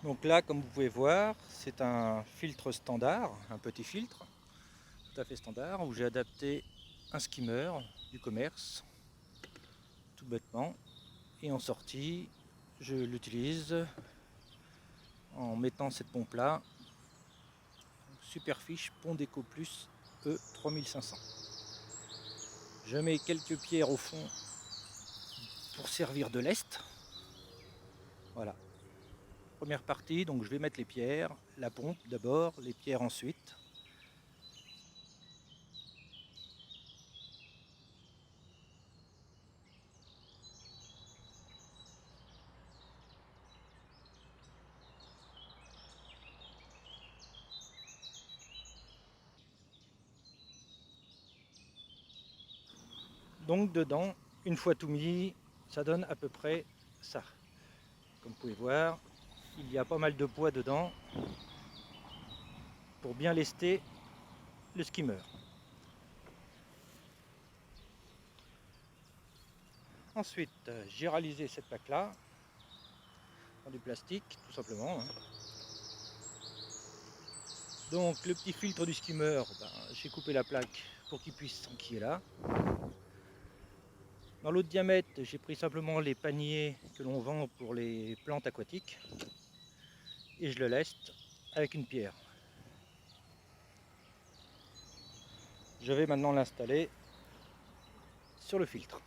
Donc là, comme vous pouvez voir, c'est un filtre standard, un petit filtre, tout à fait standard, où j'ai adapté un skimmer du commerce, tout bêtement. Et en sortie, je l'utilise en mettant cette pompe-là, Superfiche Pondeco Plus E3500. Je mets quelques pierres au fond pour servir de lest. Voilà. Première partie, donc je vais mettre les pierres, la pompe d'abord, les pierres ensuite. Donc dedans, une fois tout mis, ça donne à peu près ça. Comme vous pouvez voir, il y a pas mal de poids dedans pour bien lester le skimmer. Ensuite, j'ai réalisé cette plaque-là en du plastique, tout simplement. Donc le petit filtre du skimmer, j'ai coupé la plaque pour qu'il puisse s'enquiller là. Dans l'autre diamètre, j'ai pris simplement les paniers que l'on vend pour les plantes aquatiques et je le leste avec une pierre. Je vais maintenant l'installer sur le filtre.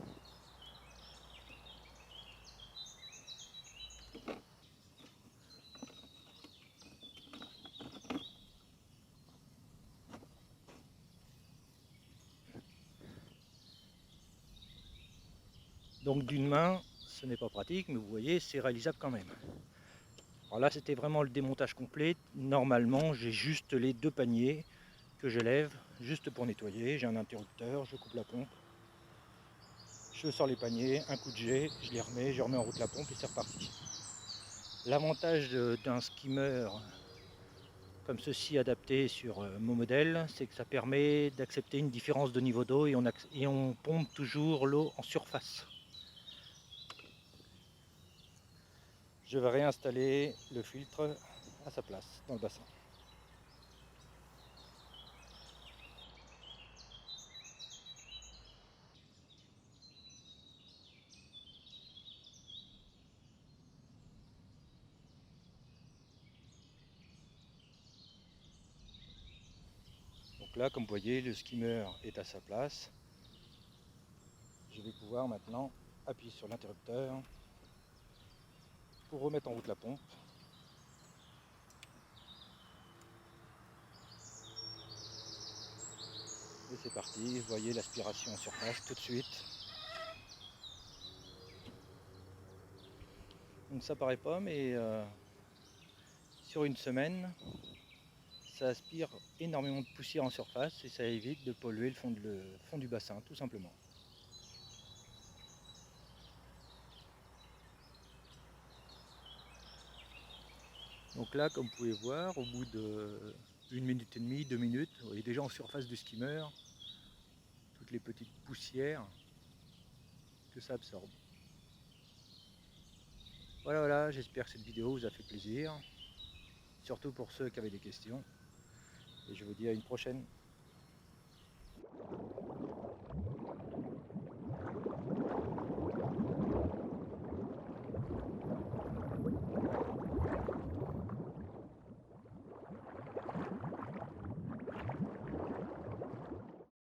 Donc d'une main, ce n'est pas pratique, mais vous voyez, c'est réalisable quand même. Alors là, c'était vraiment le démontage complet. Normalement, j'ai juste les deux paniers que j'élève juste pour nettoyer. J'ai un interrupteur, je coupe la pompe, je sors les paniers, un coup de jet, je remets en route la pompe et c'est reparti. L'avantage d'un skimmer comme ceci adapté sur mon modèle, c'est que ça permet d'accepter une différence de niveau d'eau et on pompe toujours l'eau en surface. Je vais réinstaller le filtre à sa place dans le bassin. Donc là, comme vous voyez, le skimmer est à sa place. Je vais pouvoir maintenant appuyer sur l'interrupteur pour remettre en route la pompe. Et c'est parti, vous voyez l'aspiration en surface tout de suite. Donc ça paraît pas, mais sur une semaine, ça aspire énormément de poussière en surface et ça évite de polluer le fond du bassin, tout simplement. Donc là, comme vous pouvez voir, au bout de 1 minute et demie, 2 minutes, vous voyez déjà en surface du skimmer toutes les petites poussières que ça absorbe. Voilà, voilà, j'espère que cette vidéo vous a fait plaisir, surtout pour ceux qui avaient des questions. Et je vous dis à une prochaine.